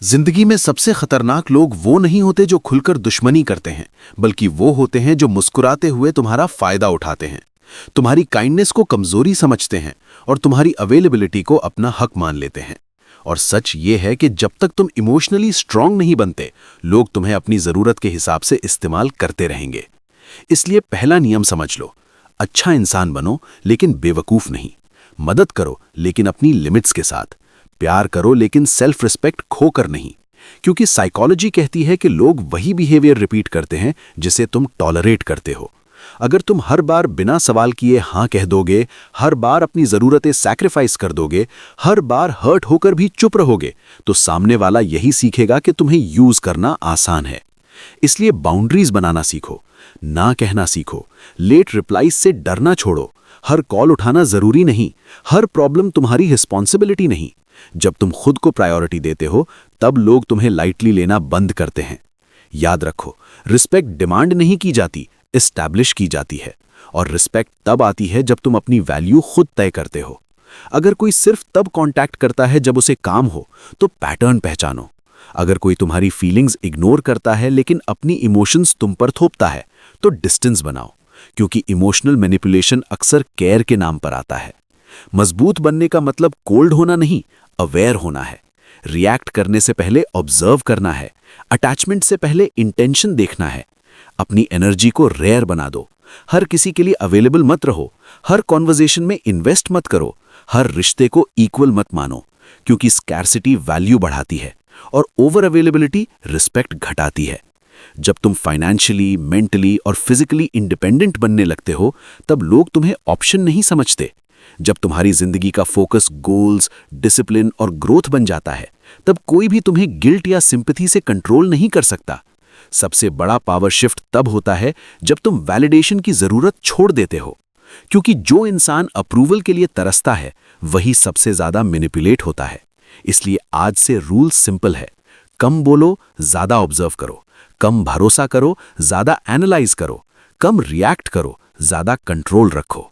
जिंदगी में सबसे खतरनाक लोग वो नहीं होते जो खुलकर दुश्मनी करते हैं, बल्कि वो होते हैं जो मुस्कुराते हुए तुम्हारा फायदा उठाते हैं, तुम्हारी काइंडनेस को कमजोरी समझते हैं और तुम्हारी अवेलेबिलिटी को अपना हक मान लेते हैं। और सच ये है कि जब तक तुम इमोशनली स्ट्रांग नहीं बनते, लोग तुम्हें अपनी जरूरत के हिसाब से इस्तेमाल करते रहेंगे। इसलिए पहला नियम समझ लो, अच्छा इंसान बनो लेकिन बेवकूफ नहीं। मदद करो लेकिन अपनी लिमिट्स के साथ। प्यार करो लेकिन सेल्फ रिस्पेक्ट खोकर नहीं, क्योंकि साइकोलॉजी कहती है कि लोग वही बिहेवियर रिपीट करते हैं जिसे तुम टॉलरेट करते हो। अगर तुम हर बार बिना सवाल किए हाँ कह दोगे, हर बार अपनी ज़रूरतें सैक्रिफाइस कर दोगे, हर बार हर्ट होकर भी चुप रहोगे, तो सामने वाला यही सीखेगा कि तुम्हें यूज़ करना आसान है। इसलिए बाउंड्रीज बनाना सीखो, ना कहना सीखो, लेट रिप्लाईज से डरना छोड़ो। हर कॉल उठाना ज़रूरी नहीं, हर प्रॉब्लम तुम्हारी रिस्पॉन्सिबिलिटी नहीं। जब तुम खुद को प्रायोरिटी देते हो, तब लोग तुम्हें लाइटली लेना बंद करते हैं। याद रखो, रिस्पेक्ट डिमांड नहीं की जाती, एस्टैब्लिश की जाती है। और रिस्पेक्ट तब आती है जब तुम अपनी वैल्यू खुद तय करते हो। अगर कोई सिर्फ तब कांटेक्ट करता है जब उसे काम हो, तो पैटर्न पहचानो। अगर कोई तुम्हारी फीलिंग्स इग्नोर करता है लेकिन अपनी इमोशंस तुम पर थोपता है, तो डिस्टेंस बनाओ, क्योंकि इमोशनल मैनिपुलेशन अक्सर केयर के नाम पर आता है। मजबूत बनने का मतलब कोल्ड होना नहीं, अवेयर होना है। रिएक्ट करने से पहले ऑब्जर्व करना है, अटैचमेंट से पहले इंटेंशन देखना है। अपनी एनर्जी को रेयर बना दो, हर किसी के लिए अवेलेबल मत रहो, हर कॉन्वर्जेशन में इन्वेस्ट मत करो, हर रिश्ते को इक्वल मत मानो, क्योंकि स्कैर्सिटी वैल्यू बढ़ाती है और ओवर अवेलेबिलिटी रिस्पेक्ट घटाती है। जब तुम फाइनेंशियली, मेंटली और फिजिकली इंडिपेंडेंट बनने लगते हो, तब लोग तुम्हें ऑप्शन नहीं समझते। जब तुम्हारी जिंदगी का फोकस गोल्स, डिसिप्लिन और ग्रोथ बन जाता है, तब कोई भी तुम्हें गिल्ट या सिंपैथी से कंट्रोल नहीं कर सकता। सबसे बड़ा पावर शिफ्ट तब होता है जब तुम वैलिडेशन की जरूरत छोड़ देते हो, क्योंकि जो इंसान अप्रूवल के लिए तरसता है, वही सबसे ज्यादा मैनिपुलेट होता है। इसलिए आज से रूल सिंपल है, कम बोलो, ज्यादा ऑब्जर्व करो, कम भरोसा करो, ज्यादा एनालाइज करो, कम रिएक्ट करो, ज्यादा कंट्रोल रखो।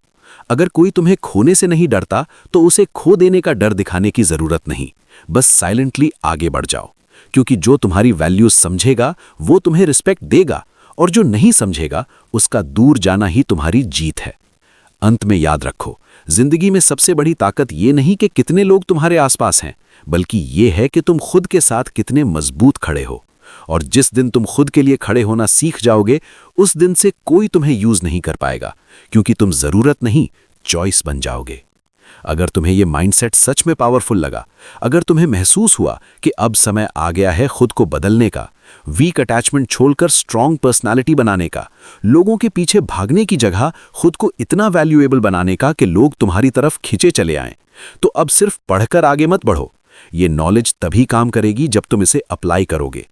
अगर कोई तुम्हें खोने से नहीं डरता, तो उसे खो देने का डर दिखाने की जरूरत नहीं, बस साइलेंटली आगे बढ़ जाओ, क्योंकि जो तुम्हारी वैल्यूज समझेगा वो तुम्हें रिस्पेक्ट देगा, और जो नहीं समझेगा उसका दूर जाना ही तुम्हारी जीत है। अंत में याद रखो, जिंदगी में सबसे बड़ी ताकत ये नहीं कि कितने लोग तुम्हारे आसपास हैं, बल्कि ये है कि तुम खुद के साथ कितने मजबूत खड़े हो। और जिस दिन तुम खुद के लिए खड़े होना सीख जाओगे, उस दिन से कोई तुम्हें यूज नहीं कर पाएगा, क्योंकि तुम जरूरत नहीं, चॉइस बन जाओगे। अगर तुम्हें यह माइंडसेट सच में पावरफुल लगा, अगर तुम्हें महसूस हुआ कि अब समय आ गया है खुद को बदलने का, वीक अटैचमेंट छोड़कर स्ट्रांग पर्सनालिटी बनाने का, लोगों के पीछे भागने की जगह खुद को इतना वैल्यूएबल बनाने का कि लोग तुम्हारी तरफ खिंचे चले आएं, तो अब सिर्फ पढ़कर आगे मत बढ़ो। ये नॉलेज तभी काम करेगी जब तुम इसे अप्लाई करोगे।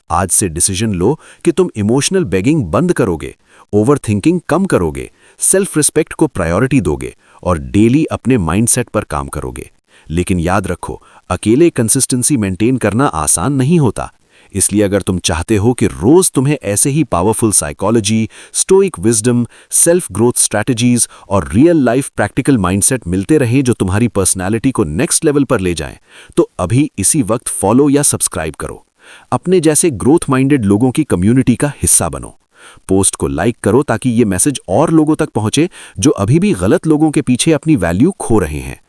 आज से डिसीजन लो कि तुम इमोशनल बेगिंग बंद करोगे, ओवरथिंकिंग कम करोगे, सेल्फ रिस्पेक्ट को प्रायोरिटी दोगे और डेली अपने माइंडसेट पर काम करोगे। लेकिन याद रखो, अकेले कंसिस्टेंसी मेंटेन करना आसान नहीं होता। इसलिए अगर तुम चाहते हो कि रोज तुम्हें ऐसे ही powerful psychology, stoic wisdom, self growth strategies और रियल लाइफ प्रैक्टिकल माइंडसेट मिलते रहें जो तुम्हारी पर्सनैलिटी को नेक्स्ट लेवल पर ले जाएं, तो अभी इसी वक्त फॉलो या सब्सक्राइब करो। अपने जैसे ग्रोथ माइंडेड लोगों की कम्युनिटी का हिस्सा बनो। पोस्ट को लाइक करो ताकि ये मैसेज और लोगों तक पहुंचे जो अभी भी गलत लोगों के पीछे अपनी वैल्यू खो रहे हैं।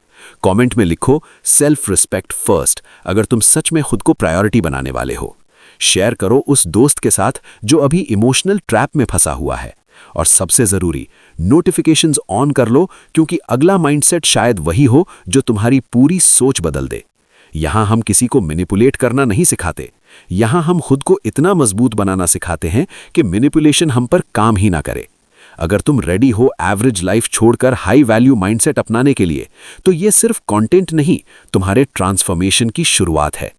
कमेंट में लिखो सेल्फ रिस्पेक्ट फर्स्ट अगर तुम सच में खुद को प्रायोरिटी बनाने वाले हो। शेयर करो उस दोस्त के साथ जो अभी इमोशनल ट्रैप में फंसा हुआ है। और सबसे जरूरी, नोटिफिकेशंस ऑन कर लो, क्योंकि अगला माइंडसेट शायद वही हो जो तुम्हारी पूरी सोच बदल दे। यहां हम किसी को मैनिपुलेट करना नहीं सिखाते, यहां हम खुद को इतना मजबूत बनाना सिखाते हैं कि मैनिपुलेशन हम पर काम ही ना करे। अगर तुम रेडी हो एवरेज लाइफ छोड़कर हाई वैल्यू माइंडसेट अपनाने के लिए, तो ये सिर्फ कंटेंट नहीं, तुम्हारे ट्रांसफॉर्मेशन की शुरुआत है।